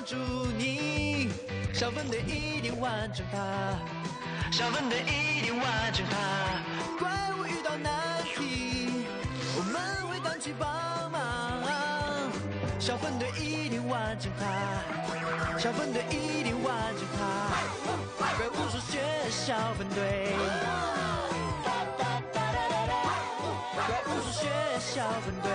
祝你，小分队一定完成它，小分队一定完成它。怪物遇到难题，我们会赶去帮忙，小分队一定完成它，小分队一定完成它。怪物数学小分队，怪物数学小分队。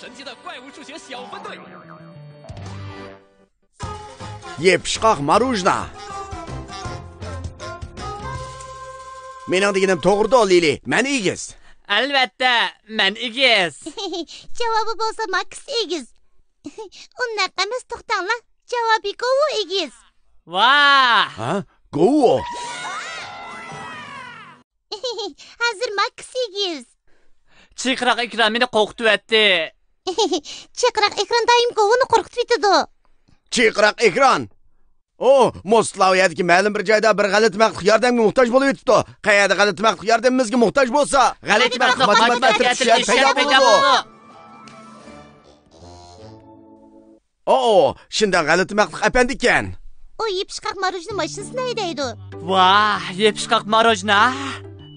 神奇的怪物数学小分队 Yepishqoq marujna. Mening deganim to'g'ri-da, Lili. Men egiz. Albatta, men egiz. Javobi bo'lsa Max egiz. Unaqa emas, to'xtanglar. Javobi Govu egiz. Vah! Ha? Govu. Hozir Max egiz. Chiqroq ekran meni qo'rqityapti. Chiqroq ekran doim Govuni qo'rqitib yetadi. Chiqroq ekran. Moslaviyadagi ma'lum bir joyda bir g'alati maqtuq yordamga muhtoj bo'lib yetibdi. Qayerda g'alati maqtuq yordamimizga muhtoj bo'lsa, g'alati maqtuq matematika paydo bo'ldi. Shundan g'alati maqtuq apandi ekan. O yepishqoq marojna mashinasini haydaydi. Vah, yepishqoq marojna.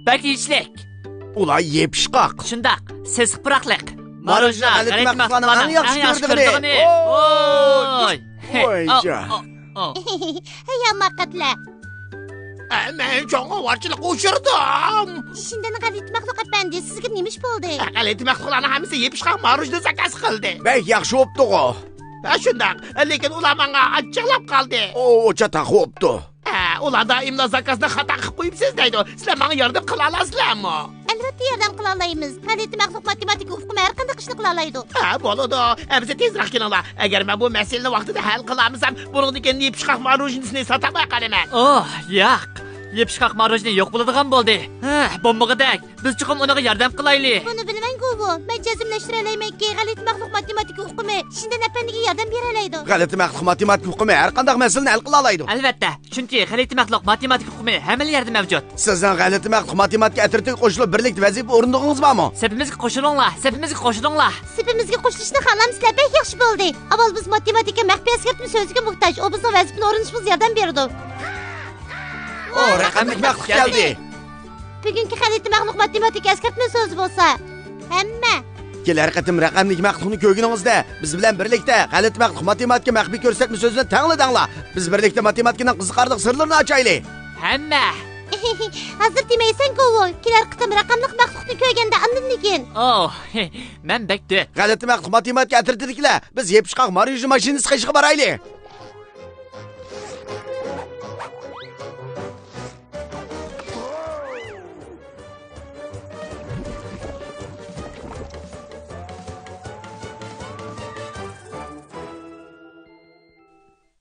Bakishlik. Ular yepishqoq. Shundoq, sesiq puroqliq. Marojna g'alati maqtuqlarni eng yaxshi ko'rdig'ini. Voyja. Ya maqatlar. Men cho'nqa varchilik o'shirdim. Shundan g'alati maqtuq apandi, sizga nima ish bo'ldi? G'alati maqtuqlarni hammasi yepishqoq marojna zakaz qildi. Bek yaxshi bo'pti-ku. Shundoq, lekin ular menga achchiqlab qoldi. O'cha taqibdi. Ularda imlo zakazini xato qilib qo'yibsiz deydi. Sizlar menga yordam qila olasizlarmi? Albatta yordam qila olamiz. G'alati maqtuq matematika ufqi har qanday ishni qila oladi. Bo'ladi. Biz tezroq kelinglar. Agar men bu masalani vaqtida hal qilmasam, bundan keyin yepishqoq marojnisini sotamay qolaman. Yo'q. Yepishqoq marojna yo'q bo'ladigan bo'ldi. Bombog'idek. Biz chiqib unaga yordam qilaylik. Buni bilmang Govu. Men jazmlashtira olmaymanki, g'alati maqtuq matematika ufqi shundan apandiga yordam bera oladi. G'alati maqtuq matematika ufqi har qanday masalani hal qila oladi. Albatta, chunki g'alati maqtuq matematika ufqi hamma yerda mavjud. Sizning g'alati maqtuq matematika atritiga qo'shilib birlikda vazifa o'rindingiz bormi? Sepimizga qo'shilinglar, sepimizga qo'shilinglar. Sepimizga qo'shilishni xohlamsizlar, bek yaxshi bo'ldi. Avval biz matematika maxfiy askartning so'ziga muhtoj. O bizning vazifani o'rganishimizga yordam berdi. Raqamlik maqtuq keldi. Bugungi g'alati maqtuq matematika askartning so'zi bo'lsa, hamma kelar qatim raqamlik maqtuqni ko'rganingizda biz bilan birlikda g'alati maqtuq matematika maxfiy ko'rsatma so'zini tangladinglar. Biz birlikda matematikaning qiziqarli sirlarini ochaylik. Hamma. Hozir demaysan Govu, kelar qatim raqamlik maqtuqni ko'rganda andinligin. Men bekdi. G'alati maqtuq matematika atritidagilar, biz yepishqoq marojna mashinasi qishga boraylik.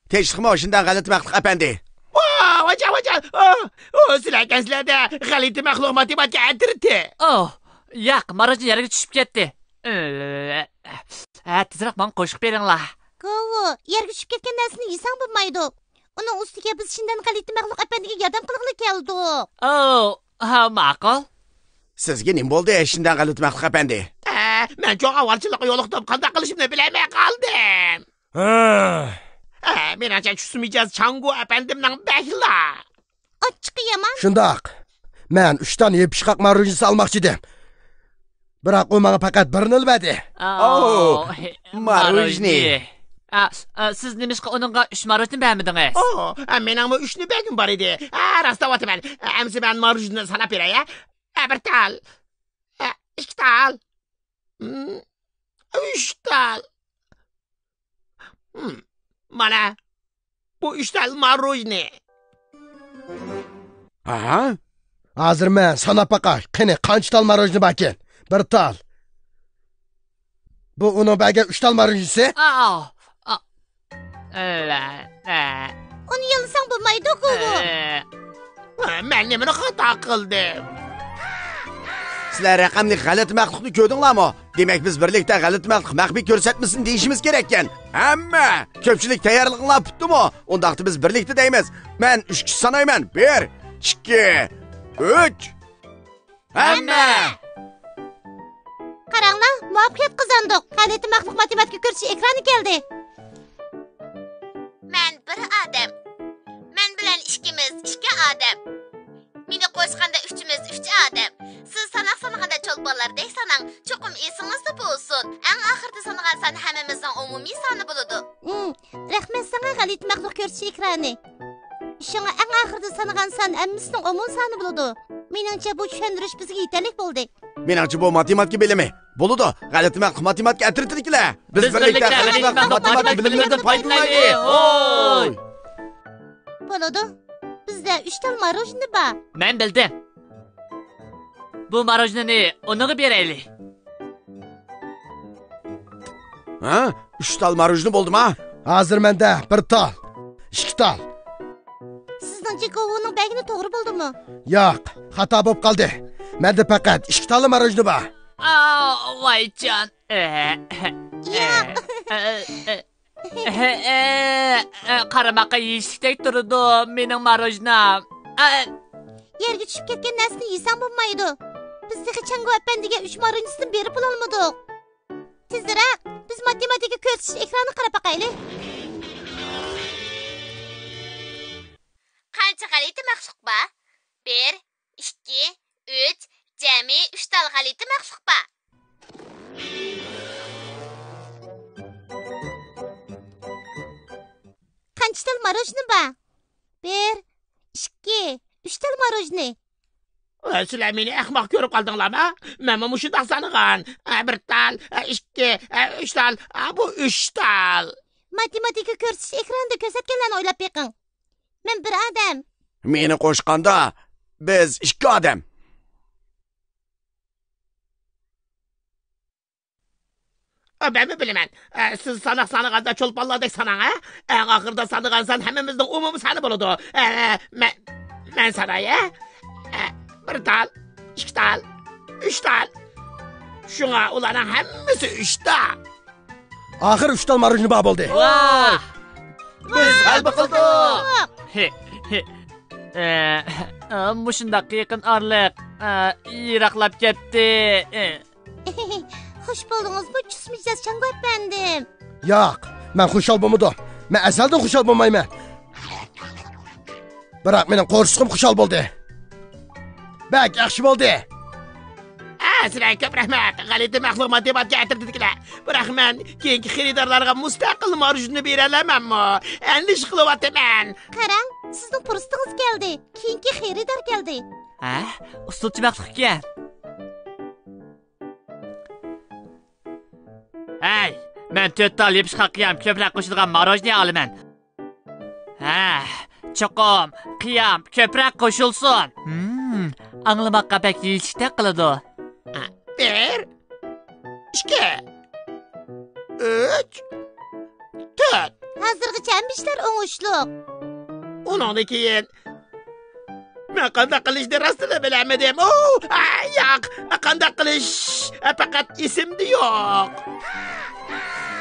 Teşhis maşından g'alati maqtuq apandi. Vaja. Sizlar ekansizlarda g'alati maqtuq matematika atriti. Yo'q, marojna yerga tushib ketdi. Tezroq men qo'shib beringlar. Govu, yerga tushib ketgan narsani yesang bo'lmaydi. Uning ustiga biz shundan g'alati maqtuq apandiga yordam qilg'ili keldik. Ma'qul. Sizga nima bo'ldi? Shundan g'alati maqtuq apandi. Men cho'nqa varchilikqa yo'liqdim, qanday qilishimni bilmay qoldim. Menimcha tushunmaysiz, Changu apandimning bakla. Ochiqiyama. Shundoq. Men 3 ta yepishqoq marojnasi almoqchi edim. Biroq u menga faqat birini ilmadi. Marojni. Siz nimishqa uningga 3 marojna bermidingiz? Mening bu 3 ni bagim bor edi. Rastavataman. Amsi men marojna sanab beray. Bir tal. 2 tal. 3 tal. Mana bu 3 tal marojna. Hozir men sanab baqay. Qani qancha tal marojna bor ekan? 1 tal. Bu uning baga 3 tal marojnasi? Uni yalsang bo'lmaydi Govu. Men nimani xato qildim? Sizlar raqamli g'alati maqtuqni ko'rdinglarmi? Demak biz birlikda g'alati maqtuq maxfiy ko'rsatmasini deyishimiz kerak ekan. Hamma ko'pchilik tayyorlig'inglar putdimi? Undaqda biz birlikda deymiz. Men 3 kishi sanayman. 1, 2, 3. Hamma. Qaranglar, muvaffaqiyat qozondik. G'alati maxluq matematika ko'rsatkich ekrani keldi. Men bir odam. Men bilan ikkimiz ikki odam. Meni qo'shganda uchimiz uch odam. Siz sanaqsanganda cho'lponlardek sanang, cho'qim esingizda bo'lsin. Eng oxirda sanagan san hammamizning umumiy soni bo'ladi. Rahmat sana g'alati maxluq ko'rsatkich ekrani. Shunga eng oxirda sanagan san hammamizning umumiy soni bo'ladi. Meningcha bu tushundirish bizga yetarli bo'ldi. Meningcha bu matematika bilimi. Bo'ladi. G'alati maxluq matematika atirtiriklar. Biz birlikda g'alati maxluq matematika bilimlaridan foydalanaylik. Oy! Bo'ladi. Bizda 3 tal marojni bor. Men bildim. Bu marojnani unuga beraylik. Ha? 3 tal marojni bo'ldimi? Hozir menda 1 tal, 2 tal. Sizningcha qo'vuning bagini to'g'ri bo'ldimi? Yo'q, xato bo'lib qoldi. Menda faqat 2 tal marojni bor. Voyjon. Qaramaqa yeyishlikdek turdi mening marojnam. Yerga tushib ketgan narsani yesang bo'lmaydi. Biz Chango apandiga 3 marojnisini berib bo'lolmadik. Tezroq, biz matematika ko'rsatish ekrani qarab boqaylik. Qancha g'alati maxluq bor? 1, 2, 3, jami 3 tal g'alati maxluq bor. Qancha tal marojni bor? 1, 2, 3 tal marojni. Sizlar meni ahmoq ko'rib qoldinglarmi? Men mana shunday sanagan. 1 tal, 2, 3 tal, bu 3 tal. Matematika ko'rsatish ekranida ko'rsatganlarni o'ylab beqing. Men bir odam. Meni qo'shganda biz 2 odam. Ben mi bilemem? Siz sanaganda çolpanlardek sanang, ha? En ahırda sanagan san hemmimizden umumu sanı buludu. Men sanaya. 1 tal, 2 tal, 3 tal. Şuna ulanın hemmisi 3 tal. Axir 3 tal marojni bor bo'ldi. Vah! Biz g'alaba qildik. Mushundaq yaqin orliq yiroqlab ketdi. Xush bo'ldingizmi? Chusmiysiz Chango apandim. Yo'q, men xushal bo'lmadim. Men asaldan xushal bo'lmayman. Biroq mening qo'rsqim xushal bo'ldi. Bak, yaxshi bo'ldi. Sizlarga ko'p rahmat. G'alati maxluq matematika aytirdilar. Biroq men keyingi xaridorlarga mustaqil marjni bera olamanmi? Andish qilyapman. Qarang, sizning furstingiz keldi. Keyingi xaridor keldi. Ustuvchi maxluq ekan. Hey, men 4 tal yepishqaqiyam ko'proq qo'shilgan marojni olaman. Cho'qim, qiyam ko'proq qo'shilsin. Anglamoqqa bak yeyishda qiladi. 1, 2, 3, 4. Hozirgacha ishlar o'ngishli. Undan keyin men qanday qilishni rostini bilamadim. Yo'q, qanday qilish faqat esimda yo'q.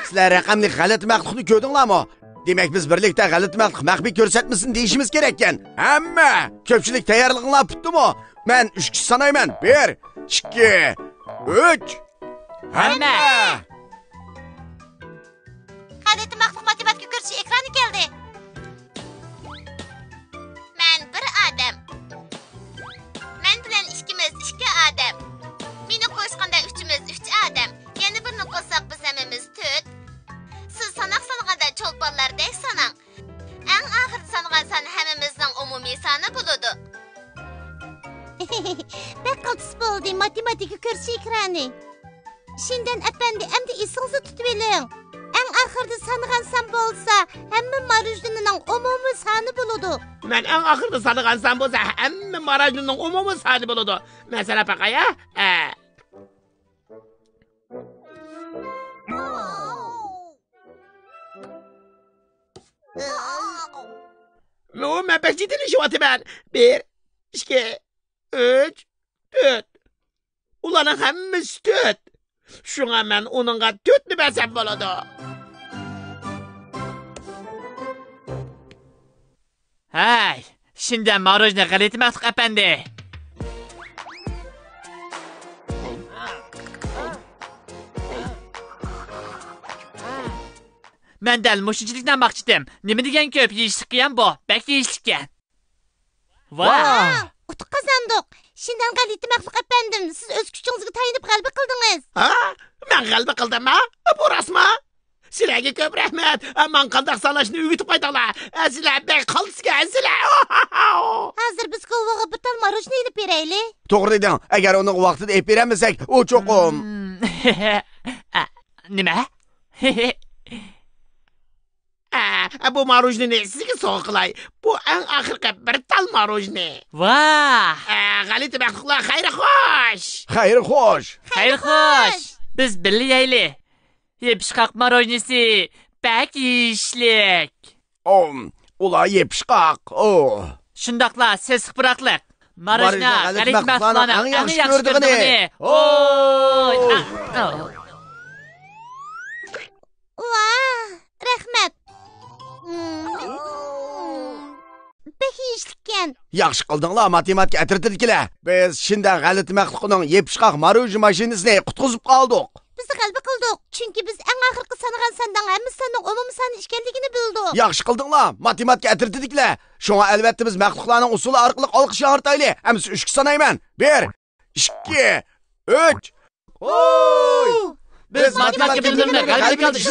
Sizlar raqamli g'alati maxluqni ko'rdinglarmi? Demak biz birlikda g'alati maxluq maxfiy ko'rsatmasin deyishimiz kerak ekan. Hamma ko'pchilik tayyorlig'inglar bitdimi? Men 3 kishi sanayman. 1, 2, 3. Hamma. G'alati maxluq matematika ko'rsatish ekrani keldi. Men bir odam. Men bilan ikkimiz 2 odam. Meni qo'shganda uchimiz 3 odam. Yana birini qo'shsak biz hammamiz 4. Siz sanaganda cho'lponlardek sanang. Eng oxirda sanagan san hammamizning umumiy soni bo'ladi. Baqaltis bo'ldi matematika ko'rsatish ekrani. Shindan apandi endi esingizni tutib oling. Eng oxirda sanagan san bo'lsa, hamma marojnining umumiy soni bo'ladi. Men eng oxirda sanagan san bo'lsa, hamma marojnining umumiy soni bo'ladi. Masala paqaya? Men pek ciddi ishlayapman. 1, 2, 3, 4. Ularning hammasi 4. Shunga men uningga 4 ni bersam bo'ladi. Hey, shundan marojni g'alati maxluq apandi. Men dal mushunchilikdan baqchidim. Nima degan ko'p yeyishlikkan bu? Bak yeyishlikkan. Vay! Utuq qazandık. Şindan galiti məxluq efendim. Siz öz küçüğünüzü tayinib qalbi qıldınız. Ha? Men qalbi qildim ha? Bu rasma? Sizlarga ko'p rahmat. Men qandaq sanashni o'rgatib qo'ydinglar. Sizlar bek qolsizga sizlar. Hazır biz qovağa bir tal marojni elib berayli. To'g'ri deding. Agar uni vaqtida ep beramasak, u cho'qim. Nima? Bu marojni sizga sovg'a qilay. Bu eng oxirgi bir tal marojni. Vay! G'alati maxluqlar xayri xo'sh. Xayr, xo'sh. Xayr xo'sh. Biz birlayayli. Yepishqoq marojnisi bak yeyishlik. Ular yepishqoq. Shundoqla sesiq biroqliq. Marojna G'alati g'alati mahsulotlarni mahsulotlarni eng eng yaxshi yaxshi ko'rdig'ini. ko'rdig'ini. Vah, rahmat. Bek yeyishlikkan. Yaxshi qildinglar, matematika atirtdikilar. Biz shunda g'alati maxluqning yepishqoq maroj mashinasini qutqizib qoldik. Biz qalbi qildik. Chunki biz eng oxirgi sanagan sandan hamma sanning umumi sani ekanligini bildik. Yaxshi qildinglar, matematika atirtdikilar. Shunga albatta biz maxluqlarning usuli orqali olqish yortayli. Hamsi 3 sanayman. 1, 2, 3. Oy! Biz matematika bilimini g'alaba qildik.